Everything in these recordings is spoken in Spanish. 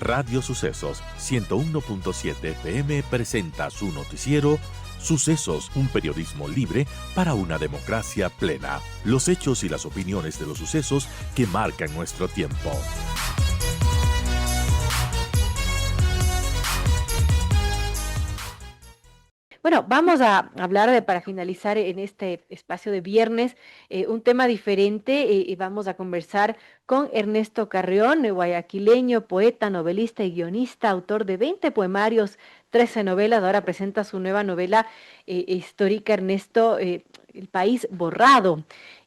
Radio Sucesos 101.7 FM presenta su noticiero Sucesos, un periodismo libre para una democracia plena. Los hechos y las opiniones de los sucesos que marcan nuestro tiempo. Bueno, vamos a hablar para finalizar en este espacio de viernes un tema diferente y vamos a conversar con Ernesto Carrión, guayaquileño, poeta, novelista y guionista, autor de 20 poemarios, 13 novelas. Ahora presenta su nueva novela histórica, Ernesto, El País Borrado.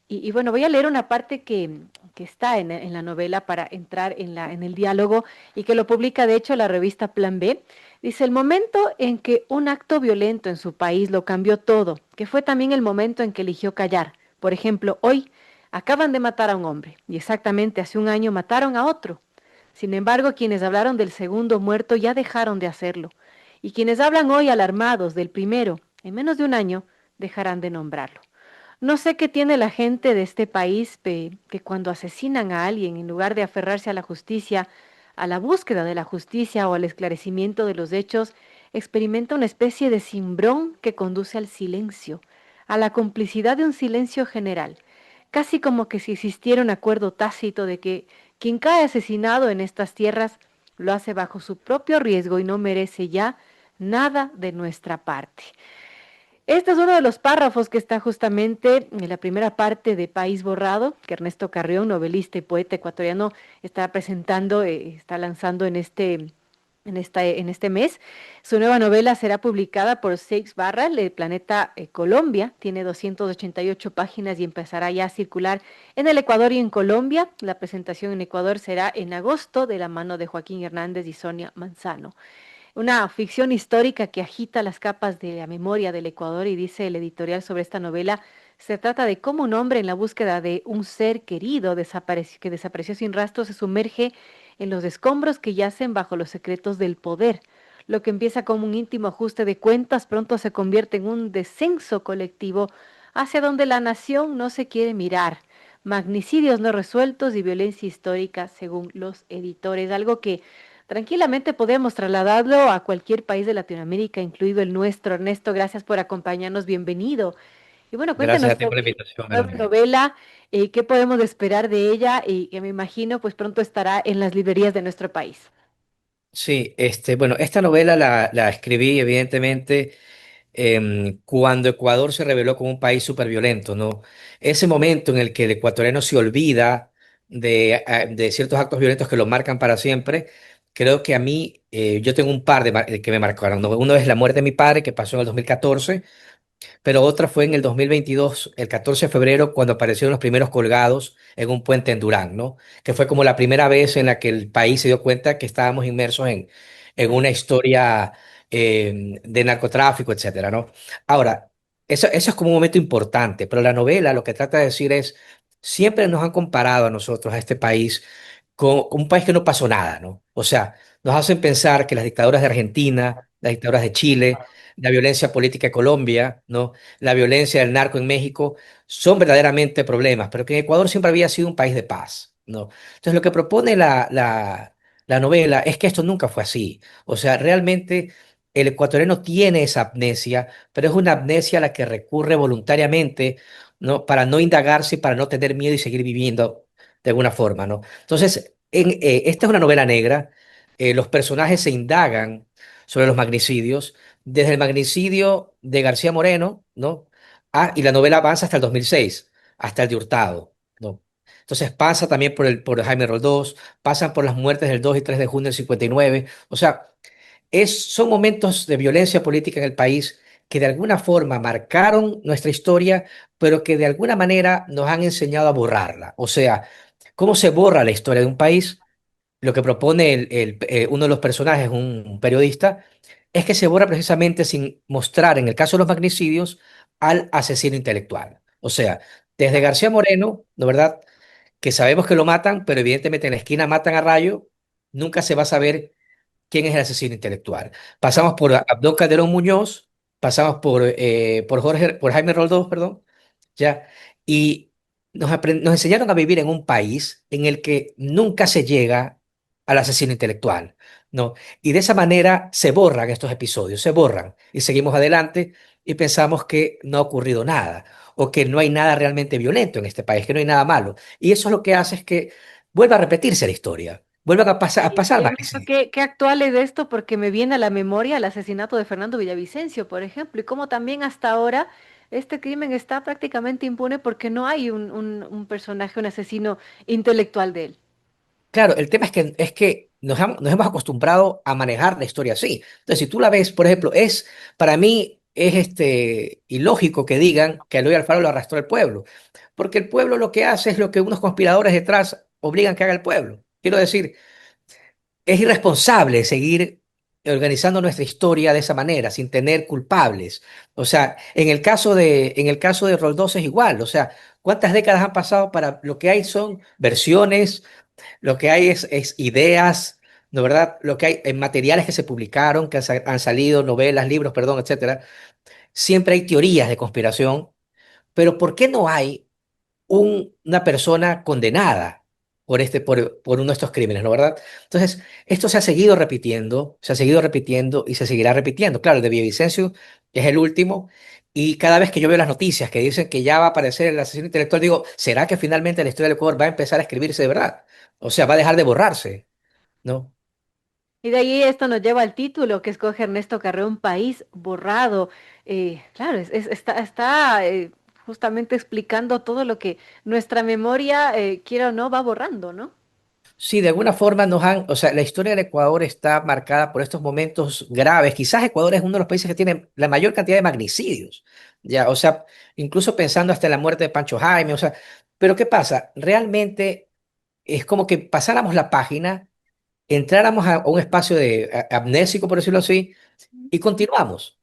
Y bueno, voy a leer una parte que está en la novela para entrar en el diálogo y que lo publica de hecho la revista Plan B. Dice, el momento en que un acto violento en su país lo cambió todo, que fue también el momento en que eligió callar. Por ejemplo, hoy acaban de matar a un hombre y exactamente hace un año mataron a otro. Sin embargo, quienes hablaron del segundo muerto ya dejaron de hacerlo. Y quienes hablan hoy alarmados del primero, en menos de un año, dejarán de nombrarlo. No sé qué tiene la gente de este país que cuando asesinan a alguien, en lugar de aferrarse a la justicia, a la búsqueda de la justicia o al esclarecimiento de los hechos, experimenta una especie de cimbrón que conduce al silencio, a la complicidad de un silencio general, casi como que si existiera un acuerdo tácito de que quien cae asesinado en estas tierras lo hace bajo su propio riesgo y no merece ya nada de nuestra parte. Este es uno de los párrafos que está justamente en la primera parte de País Borrado, que Ernesto Carrión, novelista y poeta ecuatoriano, está presentando, está lanzando en este mes. Su nueva novela será publicada por Seix Barral, el Planeta Colombia. Tiene 288 páginas y empezará ya a circular en el Ecuador y en Colombia. La presentación en Ecuador será en agosto de la mano de Joaquín Hernández y Sonia Manzano. Una ficción histórica que agita las capas de la memoria del Ecuador y dice el editorial sobre esta novela, se trata de cómo un hombre en la búsqueda de un ser querido que desapareció sin rastro se sumerge en los escombros que yacen bajo los secretos del poder. Lo que empieza como un íntimo ajuste de cuentas pronto se convierte en un descenso colectivo hacia donde la nación no se quiere mirar. Magnicidios no resueltos y violencia histórica según los editores, algo que tranquilamente podemos trasladarlo a cualquier país de Latinoamérica, incluido el nuestro. Ernesto, gracias por acompañarnos, bienvenido. Y bueno, Gracias cuéntanos a ti por la sobre invitación, la nueva Melanie. novela, qué podemos esperar de ella y que me imagino pues pronto estará en las librerías de nuestro país. Sí, bueno, esta novela la escribí evidentemente cuando Ecuador se reveló como un país súper violento, ¿no? Ese momento en el que el ecuatoriano se olvida de ciertos actos violentos que lo marcan para siempre, creo que a mí, yo tengo un par que me marcaron, ¿no? Uno es la muerte de mi padre, que pasó en el 2014. Pero otra fue en el 2022, el 14 de febrero, cuando aparecieron los primeros colgados en un puente en Durán, ¿no? Que fue como la primera vez en la que el país se dio cuenta que estábamos inmersos en una historia de narcotráfico, etcétera, ¿no? Ahora, eso es como un momento importante, pero la novela lo que trata de decir es, siempre nos han comparado a nosotros, a este país, con un país que no pasó nada, ¿no? O sea, nos hacen pensar que las dictaduras de Argentina, las dictaduras de Chile, la violencia política en Colombia, ¿no? La violencia del narco en México son verdaderamente problemas, pero que Ecuador siempre había sido un país de paz, ¿no? Entonces, lo que propone la novela es que esto nunca fue así. O sea, realmente el ecuatoriano tiene esa amnesia, pero es una amnesia a la que recurre voluntariamente, ¿no? Para no indagarse, para no tener miedo y seguir viviendo de alguna forma, ¿no? Entonces, esta es una novela negra. Los personajes se indagan sobre los magnicidios desde el magnicidio de García Moreno, ¿no? Y la novela avanza hasta el 2006, hasta el de Hurtado, ¿no? Entonces pasa también por Jaime Roldós, pasan por las muertes del 2 y 3 de junio del 59. O sea, son momentos de violencia política en el país que de alguna forma marcaron nuestra historia, pero que de alguna manera nos han enseñado a borrarla. O sea, ¿cómo se borra la historia de un país? Lo que propone uno de los personajes, un periodista, es que se borra precisamente sin mostrar, en el caso de los magnicidios, al asesino intelectual. O sea, desde García Moreno, ¿no verdad? Que sabemos que lo matan, pero evidentemente en la esquina matan a Rayo, nunca se va a saber quién es el asesino intelectual. Pasamos por Abdón Calderón Muñoz, pasamos por Jaime Roldós, perdón, ya, y nos enseñaron a vivir en un país en el que nunca se llega al asesino intelectual, ¿no? Y de esa manera se borran estos episodios, se borran y seguimos adelante y pensamos que no ha ocurrido nada o que no hay nada realmente violento en este país, que no hay nada malo. Y eso lo que hace es que vuelva a repetirse la historia, vuelvan a Y pasar Ernesto, magnicidios. ¿qué actual es esto? Porque me viene a la memoria el asesinato de Fernando Villavicencio, por ejemplo, y cómo también hasta ahora este crimen está prácticamente impune porque no hay un personaje, un asesino intelectual de él. Claro, el tema es que nos hemos acostumbrado a manejar la historia así. Entonces, si tú la ves, por ejemplo, para mí es ilógico que digan que a Eloy Alfaro lo arrastró el pueblo, porque el pueblo lo que hace es lo que unos conspiradores detrás obligan que haga el pueblo. Quiero decir, es irresponsable seguir organizando nuestra historia de esa manera, sin tener culpables. O sea, en el caso de Roldós es igual. O sea, ¿cuántas décadas han pasado para lo que hay son versiones? Lo que hay es ideas, ¿no verdad? Lo que hay en materiales que se publicaron, que han salido, novelas, libros, perdón, etcétera. Siempre hay teorías de conspiración, pero ¿por qué no hay una persona condenada por uno de estos crímenes, ¿no verdad? Entonces, esto se ha seguido repitiendo y se seguirá repitiendo. Claro, el de Villavicencio es el último. Y cada vez que yo veo las noticias que dicen que ya va a aparecer el asesino intelectual, digo, ¿será que finalmente la historia del Ecuador va a empezar a escribirse de verdad? O sea, va a dejar de borrarse, ¿no? Y de ahí esto nos lleva al título que escoge Ernesto Carreón, País Borrado. Claro, está justamente explicando todo lo que nuestra memoria, quiera o no, va borrando, ¿no? Sí, de alguna forma o sea, la historia del Ecuador está marcada por estos momentos graves. Quizás Ecuador es uno de los países que tiene la mayor cantidad de magnicidios, ya, o sea, incluso pensando hasta en la muerte de Pancho Jaime, o sea, pero ¿qué pasa? Realmente es como que pasáramos la página, entráramos a un espacio amnésico, por decirlo así, y continuamos.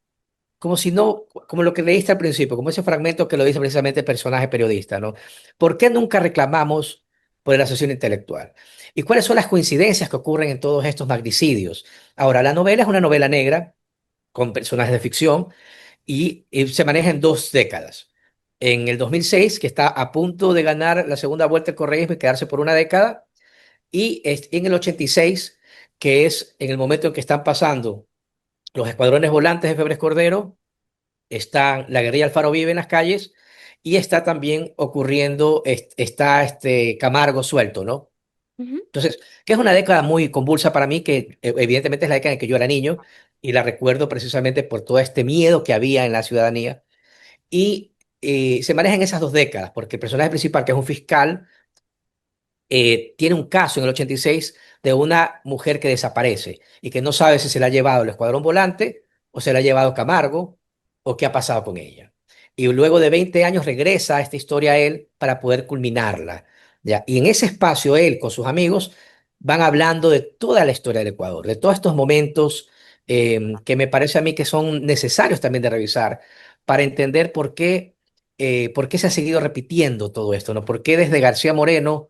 Como si no, como lo que leíste al principio, como ese fragmento que lo dice precisamente el personaje periodista, ¿no? ¿Por qué nunca reclamamos por el asesino intelectual? ¿Y cuáles son las coincidencias que ocurren en todos estos magnicidios? Ahora, la novela es una novela negra con personajes de ficción y se maneja en 2 décadas. En el 2006, que está a punto de ganar la segunda vuelta del correísmo y quedarse por una década, y en el 86, que es en el momento en que están pasando los escuadrones volantes de Febres Cordero, está la guerrilla Alfaro vive en las calles y está también ocurriendo, está Camargo suelto, ¿no? Ujú. Entonces, que es una década muy convulsa para mí, que evidentemente es la década en que yo era niño y la recuerdo precisamente por todo este miedo que había en la ciudadanía. Y se maneja en esas 2 décadas, porque el personaje principal, que es un fiscal, tiene un caso en el 86 de una mujer que desaparece y que no sabe si se la ha llevado el escuadrón volante o se la ha llevado Camargo o qué ha pasado con ella. Y luego de 20 años regresa a esta historia a él para poder culminarla. ¿Ya? Y en ese espacio él con sus amigos van hablando de toda la historia del Ecuador, de todos estos momentos que me parece a mí que son necesarios también de revisar para entender por qué se ha seguido repitiendo todo esto, ¿no? ¿Por qué desde García Moreno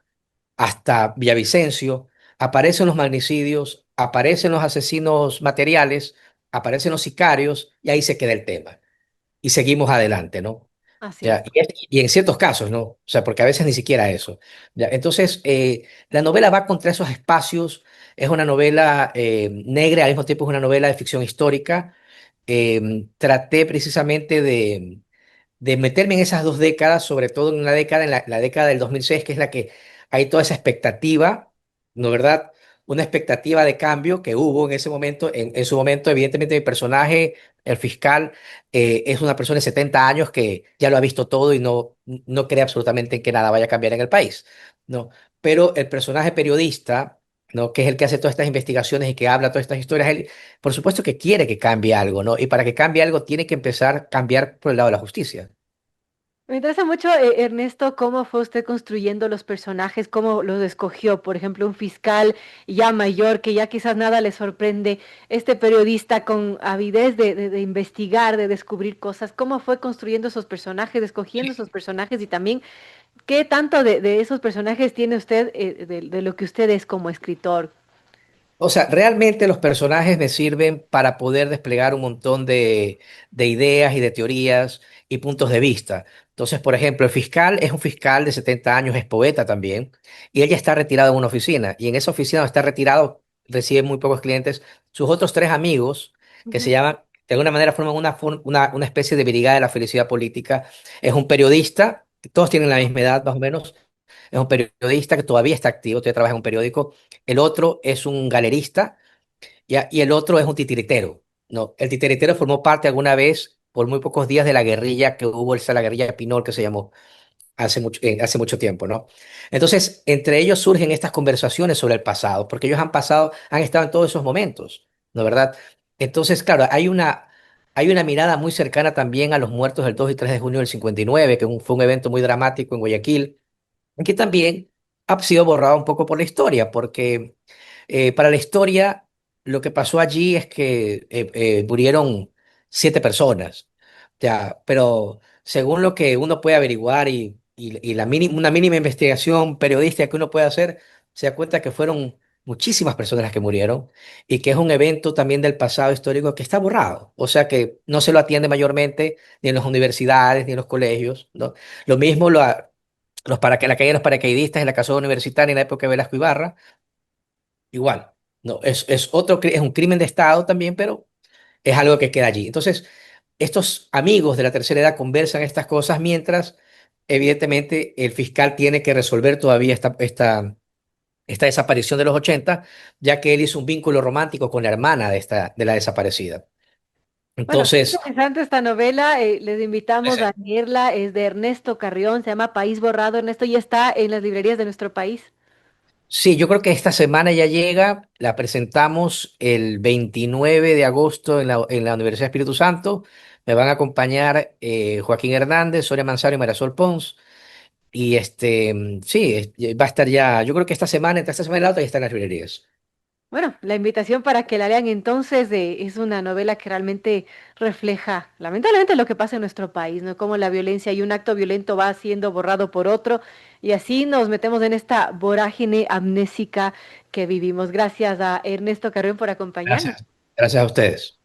hasta Villavicencio, aparecen los magnicidios, aparecen los asesinos materiales, aparecen los sicarios y ahí se queda el tema. Y seguimos adelante, ¿no? Así Ya, es. y en ciertos casos, ¿no? O sea, porque a veces ni siquiera eso. Ya, entonces, la novela va contra esos espacios, es una novela negra, al mismo tiempo es una novela de ficción histórica. Traté precisamente de meterme en esas 2 décadas, sobre todo en una década, en la década del 2006, que es la que hay toda esa expectativa, ¿no verdad? Una expectativa de cambio que hubo en ese momento. En su momento, evidentemente, mi personaje, el fiscal, es una persona de 70 años que ya lo ha visto todo y no cree absolutamente en que nada vaya a cambiar en el país, ¿no? Pero el personaje periodista, ¿no? Que es el que hace todas estas investigaciones y que habla todas estas historias, él, por supuesto que quiere que cambie algo, ¿no? Y para que cambie algo tiene que empezar a cambiar por el lado de la justicia. Me interesa mucho, Ernesto, cómo fue usted construyendo los personajes, cómo los escogió. Por ejemplo, un fiscal ya mayor que ya quizás nada le sorprende, este periodista con avidez de investigar, de descubrir cosas. ¿Cómo fue construyendo esos personajes, escogiendo esos personajes y también qué tanto de esos personajes tiene usted, de lo que usted es como escritor? O sea, realmente los personajes me sirven para poder desplegar un montón de ideas y de teorías y puntos de vista. Entonces, por ejemplo, el fiscal es un fiscal de 70 años, es poeta también, y él ya está retirado en una oficina, y en esa oficina donde está retirado, recibe muy pocos clientes. Sus otros tres amigos, que se Ujú. llaman, de alguna manera forman una especie de brigada de la felicidad política, es un periodista, todos tienen la misma edad más o menos, es un periodista que todavía está activo, todavía trabaja en un periódico. El otro es un galerista y el otro es un titiritero. No, el titiritero formó parte alguna vez, por muy pocos días, de la guerrilla que hubo, esa la guerrilla Pinol que se llamó hace mucho tiempo, ¿no? Entonces, entre ellos surgen estas conversaciones sobre el pasado, porque ellos han pasado, han estado en todos esos momentos, ¿no verdad? Entonces, claro, hay una mirada muy cercana también a los muertos del 2 y 3 de junio del 59, que fue un evento muy dramático en Guayaquil, que también ha sido borrado un poco por la historia, porque para la historia lo que pasó allí es que murieron 7 personas, ya, pero según lo que uno puede averiguar y una mínima investigación periodística que uno puede hacer, se da cuenta que fueron muchísimas personas las que murieron y que es un evento también del pasado histórico que está borrado, o sea que no se lo atiende mayormente ni en las universidades ni en los colegios, ¿no? Lo mismo la caída de los paracaidistas en la casona universitaria en la época de Velasco Ibarra, igual. No, es un crimen de Estado también, pero es algo que queda allí. Entonces, estos amigos de la tercera edad conversan estas cosas mientras, evidentemente, el fiscal tiene que resolver todavía esta desaparición de los 80, ya que él hizo un vínculo romántico con la hermana de la desaparecida. Bueno, qué Entonces, interesante esta novela. Les invitamos a leerla. Es de Ernesto Carrión, se llama País Borrado. Ernesto ya está en las librerías de nuestro país. sí, yo creo que esta semana ya llega, la presentamos el 29 de agosto en la Universidad Espíritu Santo. Me van a acompañar Joaquín Hernández, Soria Manzaro y Marisol Pons. Y sí, va a estar ya, yo creo que esta semana, entre esta semana y la otra, ya está en las librerías. Bueno, la invitación para que la lean entonces es una novela que realmente refleja, lamentablemente, lo que pasa en nuestro país, ¿no? Cómo la violencia y un acto violento va siendo borrado por otro y así nos metemos en esta vorágine amnésica que vivimos. Gracias a Ernesto Carrión por acompañarnos. Gracias. Gracias a ustedes.